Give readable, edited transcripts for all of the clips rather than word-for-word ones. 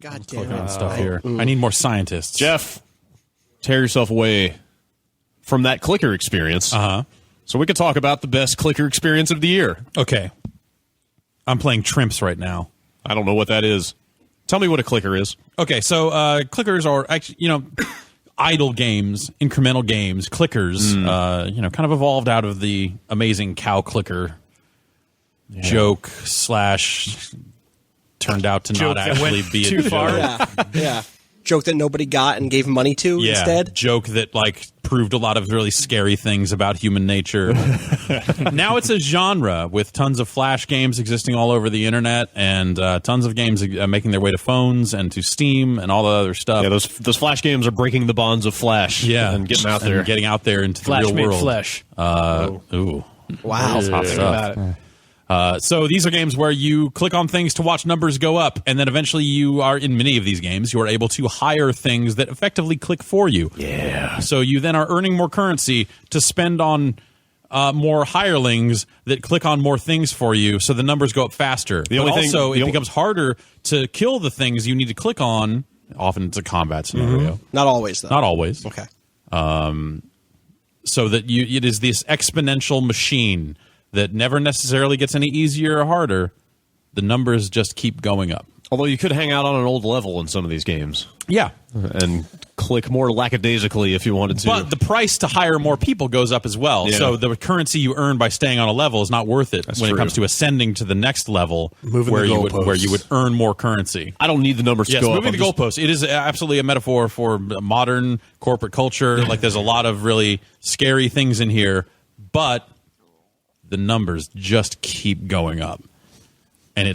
God damn Clicking on it. stuff here. I need more scientists. Jeff, tear yourself away from that clicker experience. So we could talk about the best clicker experience of the year. Okay. I'm playing Trimps right now. I don't know what that is. Tell me what a clicker is. Okay, so clickers are actually, idle games, incremental games, clickers, kind of evolved out of the amazing cow clicker joke / turned out to not actually be too a joke. far. Yeah. Joke that nobody got and gave money to instead. Joke that proved a lot of really scary things about human nature. Now it's a genre with tons of Flash games existing all over the internet and tons of games making their way to phones and to Steam and all the other stuff. Yeah, those Flash games are breaking the bonds of Flash. Yeah, and getting out there, getting out there into Flash the real world. Flesh. Ooh. Wow. Tough stuff. So these are games where you click on things to watch numbers go up, and then eventually you are, in many of these games, you are able to hire things that effectively click for you. Yeah. So you then are earning more currency to spend on more hirelings that click on more things for you, so the numbers go up faster. It becomes harder to kill the things you need to click on. Often it's a combat scenario. Not always, though. Not always. Okay. So that it is this exponential machine that never necessarily gets any easier or harder. The numbers just keep going up. Although you could hang out on an old level in some of these games. Yeah. And click more lackadaisically if you wanted to. But the price to hire more people goes up as well. Yeah. So the currency you earn by staying on a level is not worth it when it comes to ascending to the next level where you would earn more currency. I don't need the numbers to go up. Moving the goalposts. It is absolutely a metaphor for modern corporate culture. There's a lot of really scary things in here, but the numbers just keep going up. And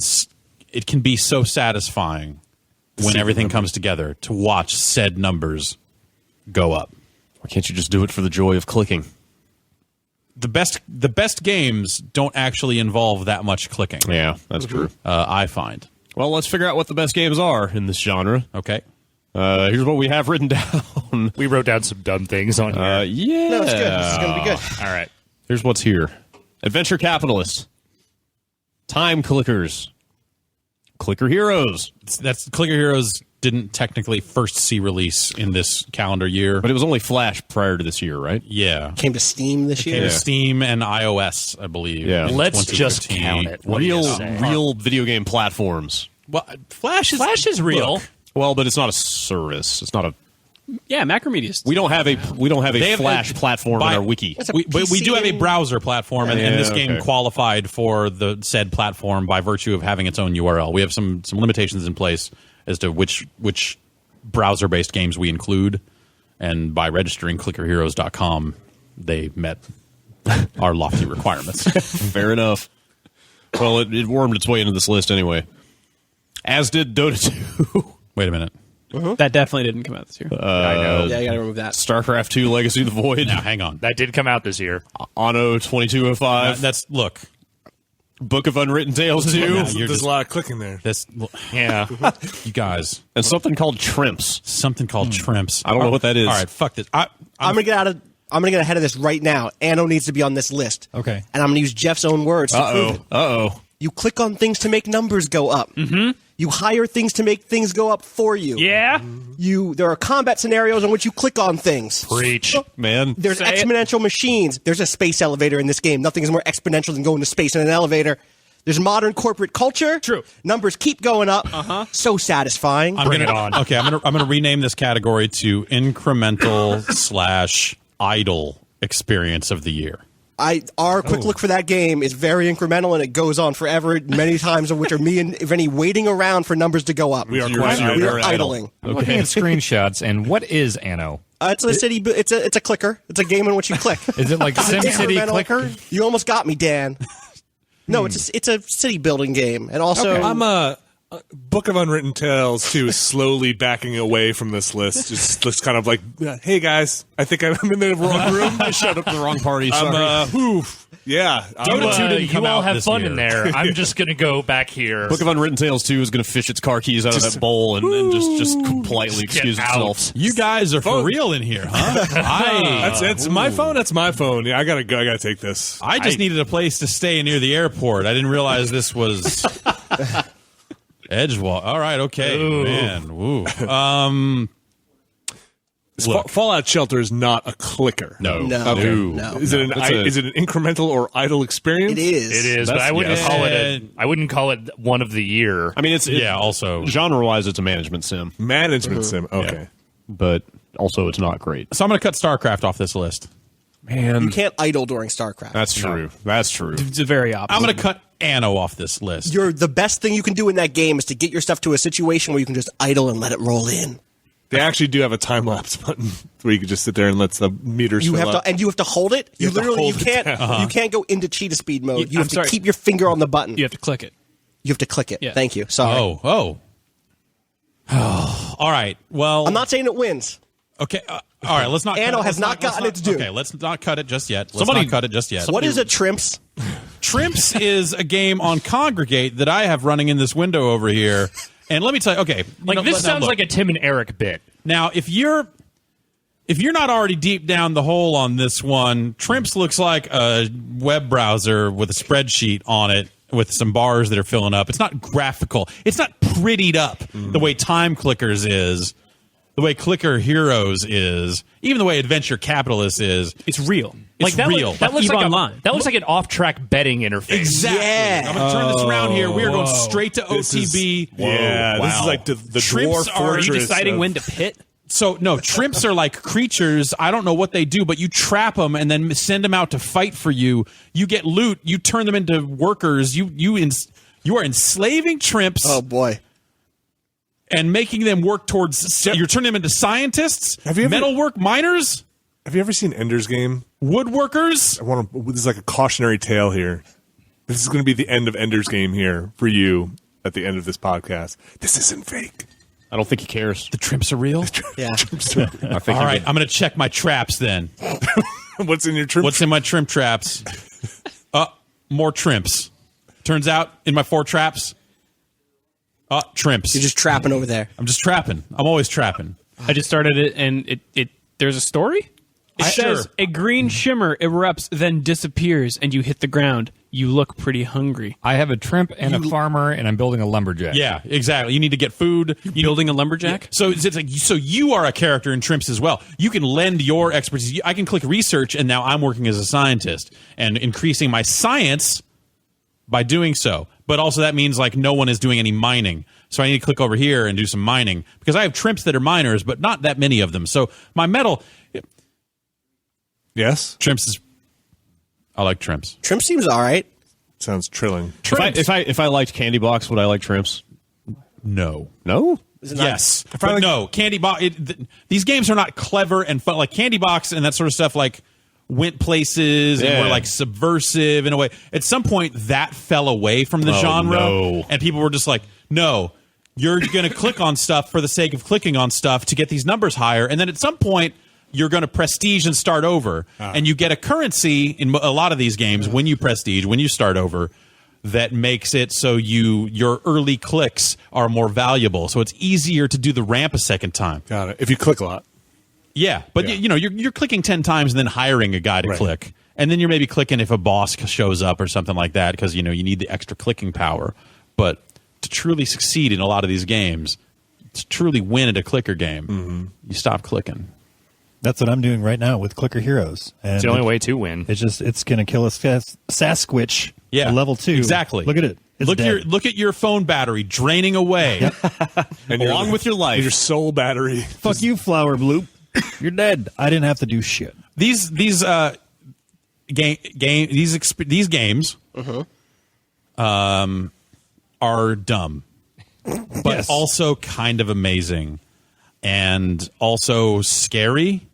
it can be so satisfying when everything comes together to watch said numbers go up. Why can't you just do it for the joy of clicking? The best games don't actually involve that much clicking. Yeah, that's true. I find. Well, let's figure out what the best games are in this genre. Okay. Here's what we have written down. We wrote down some dumb things on here. Yeah. No, it's good. This is going to be good. All right. Here's what's here. Adventure capitalists. Time clickers. Clicker heroes. That's Clicker Heroes didn't technically first see release in this calendar year. But it was only Flash prior to this year, right? Yeah. Came to Steam this year. Came to Steam and iOS, I believe. Yeah. in Let's just 2015. count it. What do you say? Real video game platforms. Well, Flash is real. Look, Well, but it's not a service. It's not a. Yeah, Macromedia. We don't have a They have Flash a- platform by- in our wiki. It's a but we PC do have a game. browser platform, and this game okay. qualified for the said platform by virtue of having its own URL. We have some limitations in place as to which browser-based games we include, and by registering clickerheroes.com, they met our lofty requirements. Fair enough. Well, it wormed its way into this list anyway. As did Dota 2. Wait a minute. That definitely didn't come out this year. I know. Yeah, you got to remove that. StarCraft 2 Legacy of the Void. Now, hang on. That did come out this year. Anno 2205. Look. Book of Unwritten Tales 2. You're There's just- a lot of clicking there. Yeah. You guys. And something called Trimps. Something called Trimps. I don't know what that is. All right, fuck this. I'm gonna get ahead of this right now. Anno needs to be on this list. Okay. And I'm gonna use Jeff's own words to prove it. Uh-oh. You click on things to make numbers go up. Mm-hmm. You hire things to make things go up for you. Yeah. There are combat scenarios in which you click on things. Preach. Man. There's Say it. exponential machines. There's a space elevator in this game. Nothing is more exponential than going to space in an elevator. There's modern corporate culture. True. Numbers keep going up. So satisfying. Bring it on. Okay, I'm gonna rename this category to incremental / idle experience of the year. Our quick look for that game is very incremental, and it goes on forever. Many times of which are me and Vinny waiting around for numbers to go up. We are You're- quite you're- We idle. are idling. I'm looking at screenshots, and what is Anno? It's a city. It's a clicker. It's a game in which you click. Is it like SimCity Incremental. Clicker? You almost got me, Dan. No, it's a city building game, and also I'm a Book of Unwritten Tales 2 is slowly backing away from this list. Just kind of like, hey guys, I think I'm in the wrong room. I showed up to the wrong party. Sorry. Yeah. Dota 2 didn't come you all out have this fun year. in there. I'm just going to go back here. Book of Unwritten Tales 2 is going to fish its car keys out of that bowl and just politely Get excuse out. itself. You guys are for real in here, huh? That's my phone. That's my phone. Yeah, I gotta go. I gotta take this. I just needed a place to stay near the airport. I didn't realize this was Edgewall. All right, okay, Ooh. man. Woo. Fallout Shelter is not a clicker. No. Okay. No. Is it is it an incremental or idle experience? It is. It is, but That's- I wouldn't yeah. call it. I wouldn't call it one of the year. I mean, it's Also. genre-wise, it's a management sim, Management sim. Okay. but also it's not great. So I'm going to cut StarCraft off this list. Man, You can't idle during StarCraft. that's true. That's true. It's the very opposite. I'm going to cut Anno off this list. The best thing you can do in that game is to get your stuff to a situation where you can just idle and let it roll in. They actually do have a time lapse button where you can just sit there and let the meters You fill have up. to, and you have to hold it. You have to literally hold it can't. down. You can't go into cheetah speed mode. You I'm have to sorry. keep your finger on the button. You have to click it. You have to click it. Yeah. Thank you. Sorry. Oh. All right. Well, I'm not saying it wins. okay. All right. Let's not. Anno cut it. has Let's not gotten its due. Okay. Let's not cut it just yet. Let's Somebody- not cut it just yet. What is a Trimps? Trimps is a game on Congregate that I have running in this window over here. And let me tell you. Okay. This sounds like a Tim and Eric bit. Now, if you're not already deep down the hole on this one, Trimps looks like a web browser with a spreadsheet on it with some bars that are filling up. It's not graphical. It's not prettied up the way Time Clickers is, the way Clicker Heroes is, even the way Adventure Capitalist is. It's real. It's real. That looks EVE like Online. that looks like an off-track betting interface. Exactly. Yeah. I'm going to turn this around here. We are going straight to This is- OTB. Yeah, this Wow. is like the Trimps dwarf are fortress. Are you deciding of- when to pit? So, no, Trimps are like creatures. I don't know what they do, but you trap them and then send them out to fight for you. You get loot. You turn them into workers. You are enslaving Trimps Oh boy. and making them work towards. You're turning them into scientists, Have you ever- metalwork miners, Have you ever seen Ender's Game? woodworkers. I want to. This is like a cautionary tale here. This is going to be the end of Ender's Game here for you at the end of this podcast. This isn't fake. I don't think he cares. The Trimps are real. Yeah. I think All right, I'm going to check my traps then. What's in your trim? What's in my trim traps? More Trimps. Turns out in my 4 traps, Trimps. You're just trapping over there. I'm just trapping. I'm always trapping. I just started it, and it there's a story. It says Sure. a green shimmer erupts, then disappears, and you hit the ground. You look pretty hungry. I have a trimp and a farmer, and I'm building a lumberjack. Yeah, exactly. You need to get food. Building a lumberjack? So it's like so you are a character in Trimps as well. You can lend your expertise. I can click research, and now I'm working as a scientist and increasing my science by doing so. But also that means like no one is doing any mining. So I need to click over here and do some mining because I have Trimps that are miners, but not that many of them. So my metal Yes. Trimps is. I like Trimps. Trimp seems all right. Sounds trilling. If I liked Candy Box, would I like Trimps? No. No. Yes, but no. Candy Box. These games are not clever and fun. Like Candy Box and that sort of stuff. Like went places and Yeah. were like subversive in a way. At some point, that fell away from the genre, no. and people were just like, "No, you're going to click on stuff for the sake of clicking on stuff to get these numbers higher." And then at some point, you're going to prestige and start over, and you get a currency in a lot of these games when you prestige, when you start over. That makes it so your early clicks are more valuable, so it's easier to do the ramp a second time. Got it. If you click a lot. Yeah, but Yeah. you're clicking 10 times and then hiring a guy to Right. click, and then you're maybe clicking if a boss shows up or something like that because you need the extra clicking power. But to truly succeed in a lot of these games, to truly win at a clicker game, you stop clicking. That's what I'm doing right now with Clicker Heroes. And It's the only way to win. it's going to kill a Sasquatch. Yeah, at level 2. exactly. Look at it. It's dead. Look at your phone battery draining away. And Along with your life. Your soul battery. Fuck you, Flower Bloop. You're dead. I didn't have to do shit. These games are dumb, but Yes. also kind of amazing, and also scary.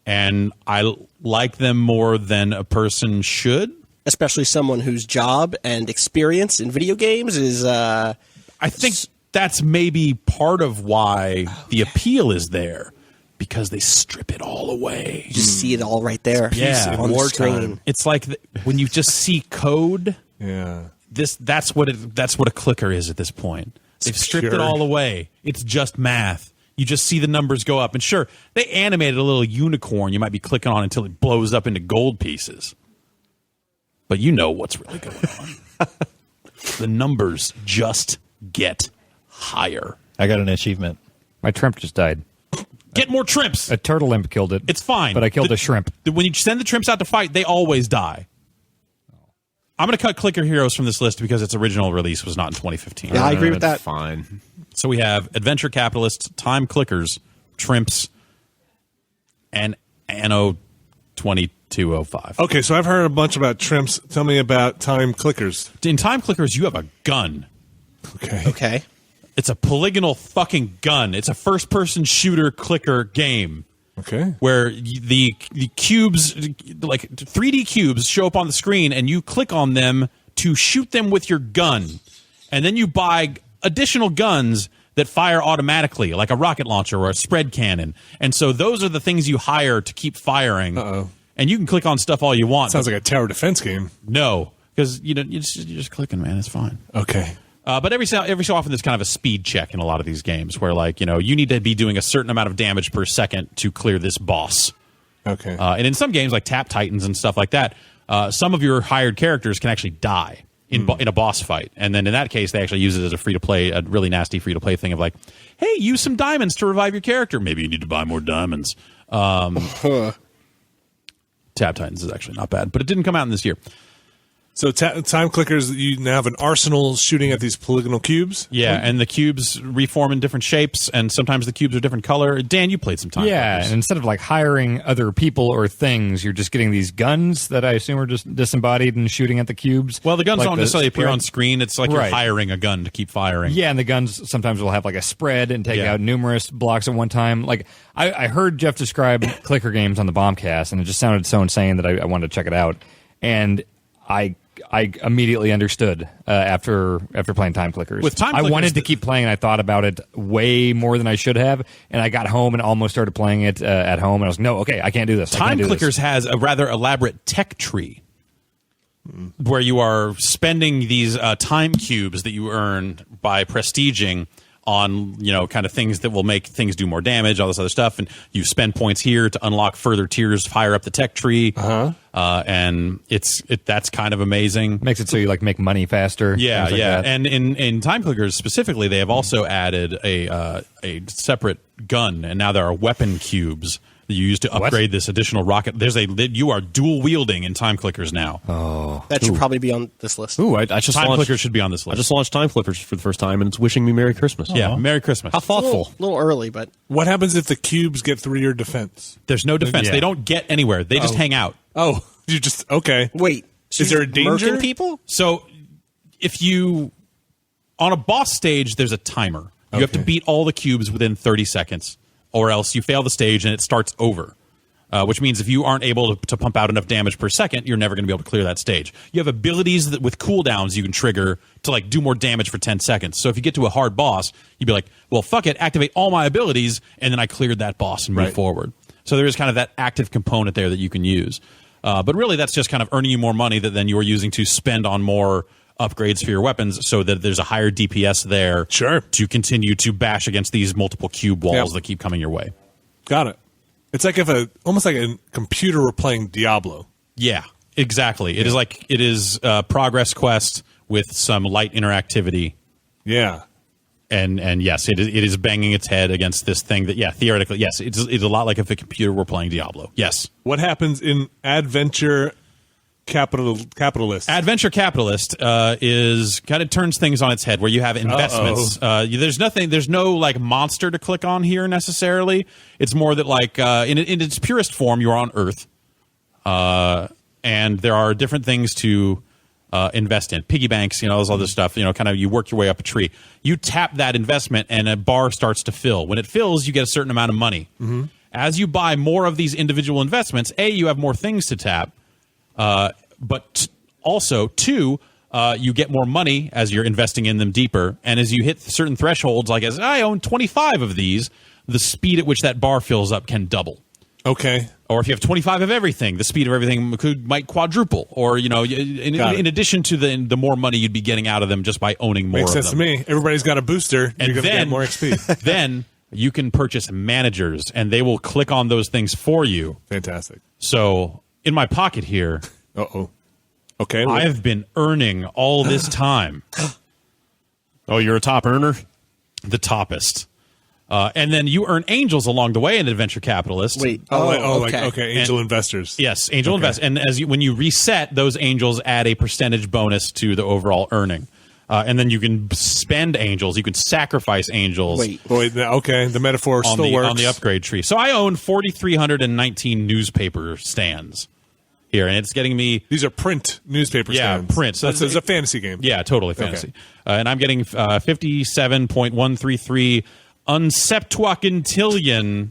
And I like them more than a person should. Especially someone whose job and experience in video games is I think that's maybe part of why the appeal is there, because they strip it all away. you just see it all right there. Yeah. on the Wartime. screen. It's like when you just see code. Yeah. That's what a clicker is at this point. They've stripped it pure. all away. It's just math. You just see the numbers go up. And sure, they animated a little unicorn you might be clicking on until it blows up into gold pieces. But you know what's really going on. The numbers just get higher. I got an achievement. My Trimp just died. Get more Trimps. A turtle imp killed it. It's fine. But I killed a shrimp. When you send the Trimps out to fight, they always die. I'm going to cut Clicker Heroes from this list because its original release was not in 2015. Yeah, I agree with that. Fine. So we have Adventure Capitalists, Time Clickers, Trimps, and Anno 2205. Okay, so I've heard a bunch about Trimps. Tell me about Time Clickers. In Time Clickers, you have a gun. Okay. It's a polygonal fucking gun. It's a first-person shooter clicker game. Okay. Where the cubes, like 3D cubes, show up on the screen, and you click on them to shoot them with your gun. And then you buy additional guns that fire automatically, like a rocket launcher or a spread cannon. And so those are the things you hire to keep firing. Uh-oh. And you can click on stuff all you want. Sounds like a tower defense game. No, because you're just clicking, man. It's fine. Okay. But every so often there's kind of a speed check in a lot of these games where, like, you need to be doing a certain amount of damage per second to clear this boss. Okay. And in some games like Tap Titans and stuff like that, some of your hired characters can actually die in a boss fight. And then in that case, they actually use it as a really nasty free-to-play thing of like, hey, use some diamonds to revive your character. Maybe you need to buy more diamonds. Tap Titans is actually not bad, but it didn't come out in this year. So Time Clickers, you now have an arsenal shooting at these polygonal cubes? Yeah, and the cubes reform in different shapes, and sometimes the cubes are different color. Dan, you played some Time Clickers. And instead of like hiring other people or things, you're just getting these guns that I assume are just disembodied and shooting at the cubes. Well, the guns like don't necessarily appear on screen. It's like you're Right. hiring a gun to keep firing. Yeah, and the guns sometimes will have like a spread and take out numerous blocks at one time. Like I heard Jeff describe clicker games on the Bombcast, and it just sounded so insane that I wanted to check it out. And I immediately understood after playing Time Clickers. With Time I Clickers, wanted to keep playing, and I thought about it way more than I should have. And I got home and almost started playing it at home, and I was no, okay, I can't do this. Time Clickers has a rather elaborate tech tree where you are spending these time cubes that you earn by prestiging on, kind of things that will make things do more damage, all this other stuff, and you spend points here to unlock further tiers higher up the tech tree. And that's kind of amazing. Makes it so you like make money faster. Yeah, things like yeah. that. And in Time Clickers specifically, they have also added a separate gun, and now there are weapon cubes that you use to upgrade this additional rocket. You are dual wielding in Time Clickers now. Oh, That should probably be on this list. Ooh, I just Time launched, Clickers should be on this list. I just launched Time Clickers for the first time, and it's wishing me Merry Christmas. Yeah, Merry Christmas. How thoughtful. A little early, but What happens if the cubes get through your defense? There's no defense. Yeah. They don't get anywhere. They just hang out. Oh, you just, okay. wait. Is there a danger? Murking people? So if you on a boss stage, there's a timer. You have to Okay. beat all the cubes within 30 seconds, or else you fail the stage and it starts over. Which means if you aren't able to pump out enough damage per second, you're never going to be able to clear that stage. You have abilities that with cooldowns you can trigger to like do more damage for 10 seconds. So if you get to a hard boss, you'd be like, well, fuck it, activate all my abilities, and then I cleared that boss and move forward. So there is kind of that active component there that you can use. But really that's just kind of earning you more money that then you're using to spend on more upgrades for your weapons so that there's a higher DPS there to continue to bash against these multiple cube walls that keep coming your way. Got it. It's like almost like a computer were playing Diablo. Yeah, exactly. It is Progress Quest with some light interactivity. Yeah. And yes, it is banging its head against this thing that, theoretically, yes, it's a lot like if a computer were playing Diablo. Yes. What happens in Adventure Capitalist? Adventure Capitalist is kind of turns things on its head where you have investments. There's no like monster to click on here necessarily. It's more that like in its purest form, you're on Earth, and there are different things to invest in, piggy banks, all this other stuff. Kind of you work your way up a tree. You tap that investment, and a bar starts to fill. When it fills, you get a certain amount of money. Mm-hmm. As you buy more of these individual investments, you have more things to tap. But also, two, you get more money as you're investing in them deeper. And as you hit certain thresholds, like as I own 25 of these, the speed at which that bar fills up can double. Okay. Or if you have 25 of everything, the speed of everything might quadruple. Or, in addition to the more money you'd be getting out of them just by owning more Makes of them. sense to me. Everybody's got a booster. And you're going to then, get more XP. Then you can purchase managers, and they will click on those things for you. Fantastic. So in my pocket here... Uh-oh. Okay. I have been earning all this time Oh, you're a top earner? The toppest. And then you earn angels along the way in Adventure Capitalist. Wait. Okay, angel investors. Yes, angel invest. And when you reset, those angels add a percentage bonus to the overall earning. And then you can spend angels. You can sacrifice angels. Okay, the metaphor still works. On the upgrade tree. So I own 4,319 newspaper stands here, and it's getting me... These are print newspaper stands. Yeah, print. So it's a fantasy game. Yeah, totally fantasy. Okay. And I'm getting $57.133 unseptuaquintillion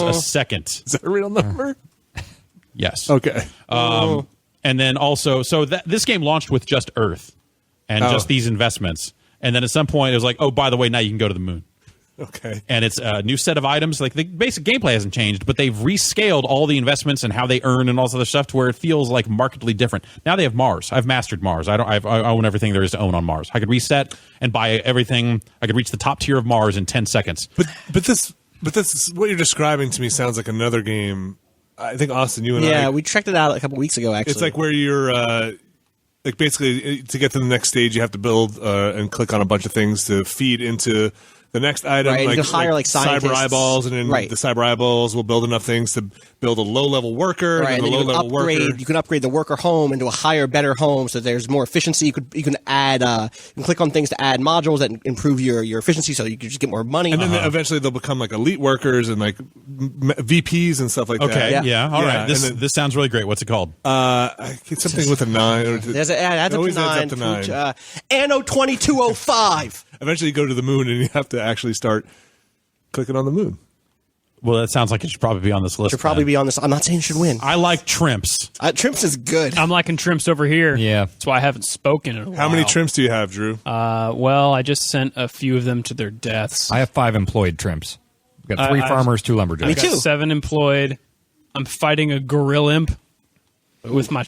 a second. Is that a real number? Yes. Okay. And then also, so this game launched with just Earth and just these investments. And then at some point, it was like, oh, by the way, now you can go to the moon. Okay. And it's a new set of items. Like, the basic gameplay hasn't changed, but they've rescaled all the investments and how they earn and all this other stuff to where it feels like markedly different. Now they have Mars. I've mastered Mars. I own everything there is to own on Mars. I could reset and buy everything. I could reach the top tier of Mars in 10 seconds. But this what you're describing to me sounds like another game. I think Austin, you and I. Yeah, we checked it out a couple weeks ago. Actually, It's like where you're like basically to get to the next stage, you have to build and click on a bunch of things to feed into the next item. Right, like, you can hire like scientists. cyber eyeballs, and then the cyber eyeballs will build enough things to build a low-level worker. Right, and and the then low-level worker. you can upgrade the worker home into a higher, better home, so there's more efficiency. You can add, you can click on things to add modules that improve your efficiency, so you can just get more money. And then eventually they'll become like elite workers and like VPs and stuff like that. Okay, all right. This sounds really great. What's it called? It's something with a 9. Or There's it adds up to 9. Adds up to 9. Anno 2205. Eventually you go to the moon and you have to actually start clicking on the moon. Well, that sounds like it should probably be on this list. Should probably be on this. I'm not saying it should win. I like Trimps. Trimps is good. I'm liking Trimps over here. Yeah. That's why I haven't spoken in a while. How many Trimps do you have, Drew? Well, I just sent a few of them to their deaths. I have 5 employed Trimps. We've got 3 farmers, 2 lumberjacks. Me too. 7 employed. I'm fighting a gorilla imp with my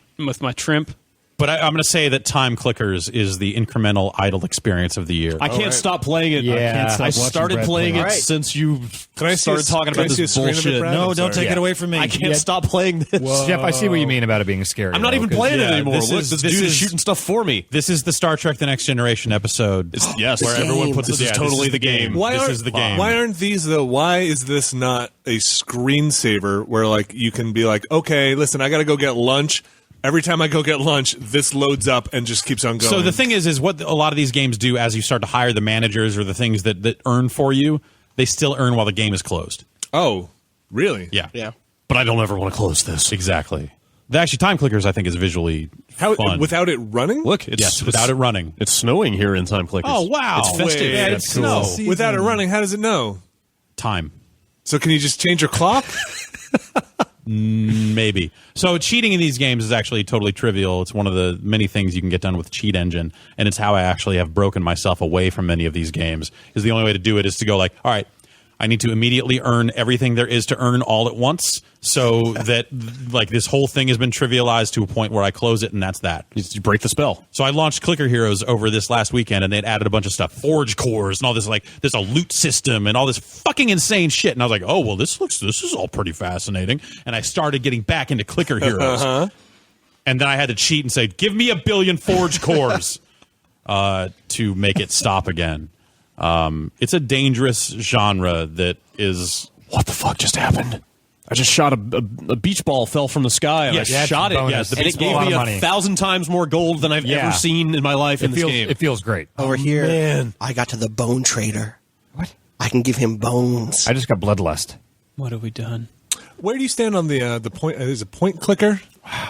Trimp. But I'm going to say that Time Clickers is the incremental idle experience of the year. I can't stop playing it. Yeah. I started playing it Right. since you I see started talking about this bullshit. No, No, don't take it away from me. I can't stop playing this. Jeff, I see what you mean about it being scary. I'm not though, even 'cause- playing it yeah, anymore. this Look, is- this this dude is is- shooting stuff for me. This is the Star Trek The Next Generation episode. Yes, where everyone puts this is totally the game. This is the game. Why aren't these though? Why is this not a screensaver where like you can be like, okay, listen, I got to go get lunch. Every time I go get lunch, this loads up and just keeps on going. So the thing is what a lot of these games do as you start to hire the managers or the things that earn for you, they still earn while the game is closed. Oh, really? Yeah. But I don't ever want to close this. Exactly. Actually, Time Clickers, I think, is visually fun. Without it running? Look, without it running. It's snowing here in Time Clickers. Oh, wow. It's festive. Yeah, it's snow. Without it running, how does it know? Time. So can you just change your clock? Maybe. So cheating in these games is actually totally trivial. It's one of the many things you can get done with Cheat Engine, and it's how I actually have broken myself away from many of these games. Is the only way to do it is to go like, all right, I need to immediately earn everything there is to earn all at once, so that like this whole thing has been trivialized to a point where I close it, and that's that. You break the spell. So I launched Clicker Heroes over this last weekend, and they'd added a bunch of stuff, forge cores, and all this like there's a loot system and all this fucking insane shit. And I was like, oh well, this is all pretty fascinating. And I started getting back into Clicker Heroes, and then I had to cheat and say, give me 1 billion forge cores to make it stop again. It's a dangerous genre that is. What the fuck just happened? I just shot a beach ball fell from the sky. And Yes, I shot it. bonus. Yes, And and it's it gave a lot me of money. 1,000 times more gold than I've Yeah. ever seen in my life in this game. It feels great. Over here, man. I got to the bone trader. What? I can give him bones. I just got bloodlust. What have we done? Where do you stand on the point? Is it point clicker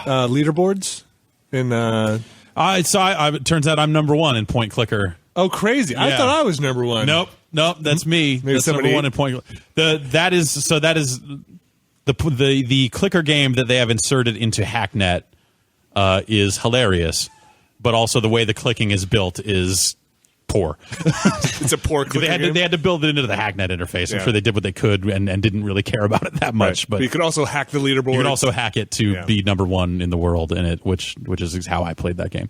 leaderboards? It turns out I'm number 1 in point clicker. Oh, crazy! I Yeah. thought I was number 1. Nope, that's me. Maybe That's number somebody- 1 in point. That is the clicker game that they have inserted into Hacknet is hilarious, but also the way the clicking is built is poor. It's a poor clicker They had to build it into the Hacknet interface. I'm Yeah. sure they did what they could and didn't really care about it that much. Right. But you could also hack the leaderboard. you can also hack it to Yeah. be number 1 in the world in it, which is how I played that game.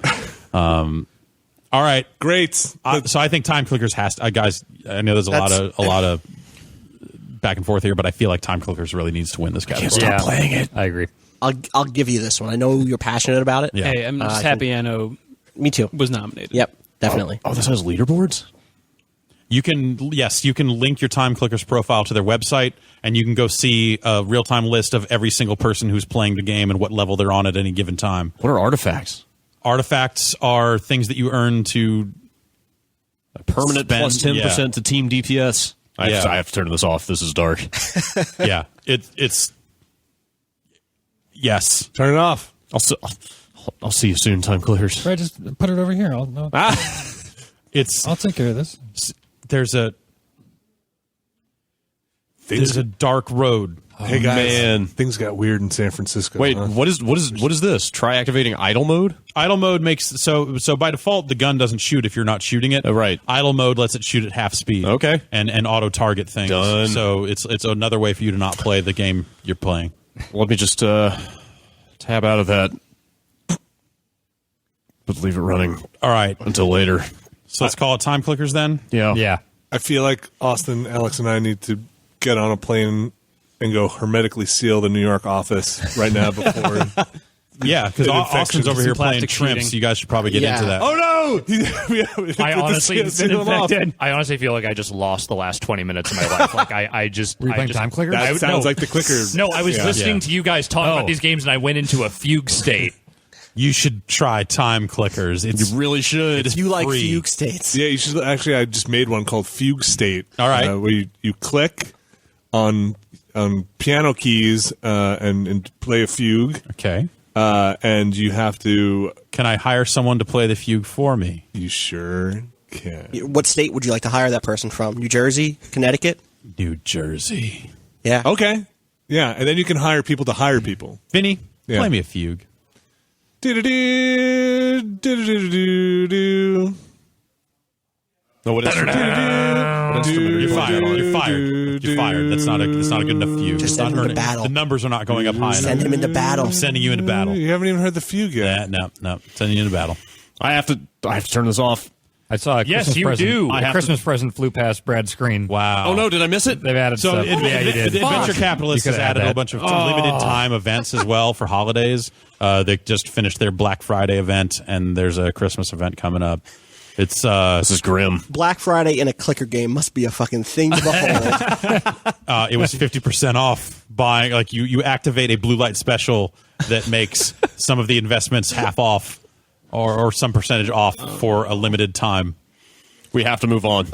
All right, Great. so I think Time Clickers has to, guys. I know there's a lot of back and forth here, but I feel like Time Clickers really needs to win this category. Stop playing it. I agree. I'll give you this one. I know you're passionate about it. Yeah. Hey, I'm just happy Anno Me too. was nominated. Yep. Definitely. Oh, this has leaderboards? You can link your Time Clickers profile to their website, and you can go see a real-time list of every single person who's playing the game and what level they're on at any given time. What are artifacts? Artifacts are things that you earn to A permanent spend, plus 10% to team DPS. I have to turn this off. This is dark. Yeah, it's yes. Turn it off. I'll see you soon, Time Clickers. Right, just put it over here. I'll It's take care of this. there's a dark road. Hey guys, man. things got weird in San Francisco. Wait, huh? what is this? Try activating idle mode? Idle mode makes so by default the gun doesn't shoot if you're not shooting it. Right. Idle mode lets it shoot at half speed. Okay. And auto target things. Done. So it's another way for you to not play the game you're playing. Let me just tab out of that. But leave it running All right. until later. So let's call it Time Clickers then. Yeah. Yeah. I feel like Austin, Alex, and I need to get on a plane and go hermetically seal the New York office right now before. Yeah, because Austin's over here playing plastic Trimps. sheeting. You guys should probably get Yeah. into that. Oh no! I honestly, infected. I honestly feel like I just lost the last 20 minutes of my life. Like I just, Were you I playing just- Time Clickers? That sounds no. like the clicker. No, I was Yeah. listening Yeah. to you guys talk about these games, and I went into a fugue state. You should try Time Clickers. It's You really should. You like free. fugue states. Yeah, you should actually. I just made one called Fugue State. All right. where you click on piano keys and play a fugue, okay. and you have to. Can I hire someone to play the fugue for me? You sure can. What state would you like to hire that person from? New Jersey, Connecticut? New Jersey. Yeah. Okay. Yeah, and then you can hire people to hire people. Vinny, Yeah. play me a fugue. Do-do-do, do-do-do-do-do. No, what is You're fired. You're fired. You're fired. That's not a good enough fugue. Just It's send not him to earning- battle. The numbers are not going up high Send enough. him into battle. I'm sending you into battle. You haven't even heard the fugue yet. No. Sending you into battle. I have to turn this off. I saw a Yes, Christmas you present. do. A Christmas present flew past Brad's screen. Wow. Oh no, did I miss it? They've added So stuff. yeah, you did. Adventure Capitalist You has could've had added a that. bunch of limited time events as well for holidays. They just finished their Black Friday event, and there's a Christmas event coming up. It's This is grim. Black Friday in a clicker game must be a fucking thing to behold. it was 50% off buying. Like you activate a blue light special that makes some of the investments half off or some percentage off for a limited time. We have to move on.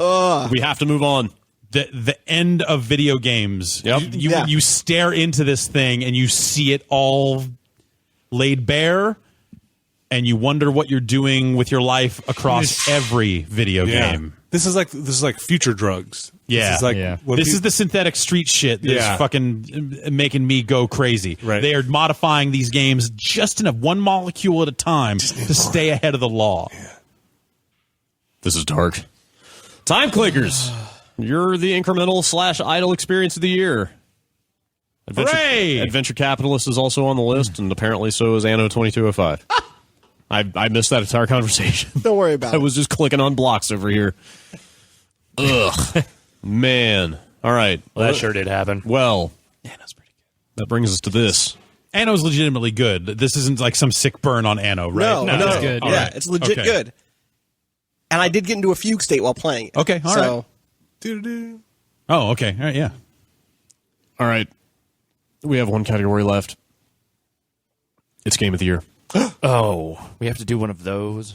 We have to move on. The end of video games. Yep. You stare into this thing and you see it all laid bare, and you wonder what you're doing with your life across every video game. This is like future drugs. Yeah. This is like Yeah. when This peop- is the synthetic street shit that's Yeah. fucking making me go crazy. Right. They are modifying these games just enough, one molecule at a time, to stay ahead of the law. This is dark. Time Clickers. You're the incremental / idle experience of the year. Hooray! Adventure Capitalist is also on the list, and apparently so is Anno 2205. I missed that entire conversation. Don't worry about I it. was just clicking on blocks over here. Ugh. Man. All right. Well, that sure did happen. Well, that brings us to this. Anno's legitimately good. This isn't like some sick burn on Anno, right? No, it's good. Yeah, it's legit Okay. good. And I did get into a fugue state while playing it. Okay, all so, right. Doo-doo-doo. Oh, okay. All right, yeah. All right. We have one category left. It's Game of the Year. Oh, we have to do one of those.